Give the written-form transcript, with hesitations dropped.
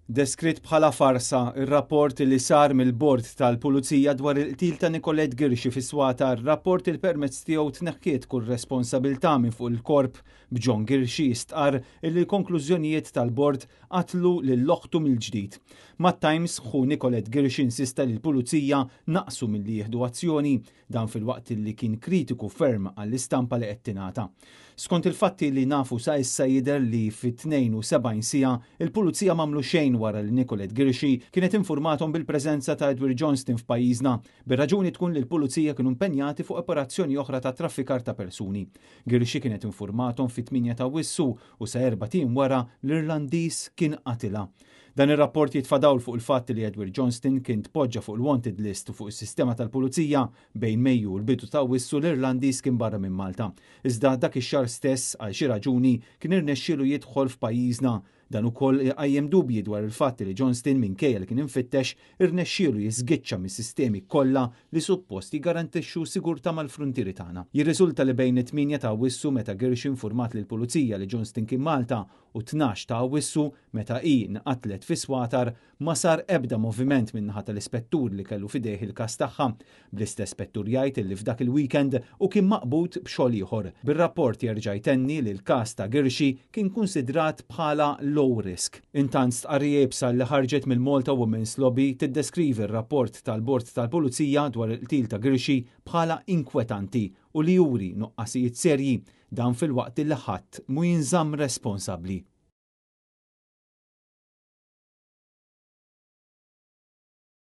Deskritt bħala farsa ir-rapport li sar mill-Bord tal-Pulizija dwar il-qtil ta' Nicolette Girxi fi Swatar, rapport il-permezz tiegħu tneħħiet kull responsabilità minn fuq il-korp b'John Girxi stqar li l-konklużjonijiet tal-Bord qatlu lill-oħtu mill-ġdid. Mat-Times ħu Nicolette Girxi insista li l-Pulizija naqsu milli jieħdu azzjoni dan fil-waqt li kien kritiku ferm għall-istampa li qed tingħata. Skont il-fatti li nafu sa issa jidher li fit-72 siegħa il-Pulizija m'għamlu xejn wara li Nicolette Girxi kienet informathom bil-preżenza ta' Edward Johnston f'pajjiżna bir-raġuni tkun li l-Pulizija kienu impenjati fuq operazzjoni oħra ta' traffikar ta' persuni. Girxi kienet informathom fit-8 ta' Awwissu u sa 4 tim wara l-Irlandiż kien qatilha. Dan ir-rapport jitfadawl fuq il-fatt li Edward Johnston kien tpoġġa fuq il-wanted list fuq is-sistema tal-Pulizija bejn Mejju u l-bidu ta' Awwissu l-Irlandiż kien barra minn Malta. Iżda dak ix-xahar stess għal xi raġuni kien irnexxielu jidħol f'pajjiżna. Dan ukoll qajjem dubji dwar il-fatt li Johnston minkejja li kien infittex irnexxielu jiżgiċċa mis-sistemi kollha li suppost jiggarantixxu sigurtà mal-fruntieri tagħna. Jirriżulta li bejn it-8 ta' Awwissu meta Girxi infurmat lill-Pulizija li Johnston kien Malta u 12 ta' Awwissu meta hi nqatlet fi Swatar ma sar ebda moviment min-naħa tal-ispettur li kellu fidejh il-każ tagħha. Bl-istess spettur jgħid li f'dak il-weekend u kien maqbud b'xogħol ieħor. Bir-rapport jerġa' jtenni li l-każ ta' Girxi kien kunsidrat bħala low risk. Intant stqarrija jibsa li ħarġet mill-Malta Women's Lobby tiddeskrivi r-rapport tal-Bord tal-Pulizija dwar il-qtil ta' Girxi bħala inkwetanti u li juri nuqqasijiet serji dan fil-waqt li ħadd mhu jinżamm responsabbli.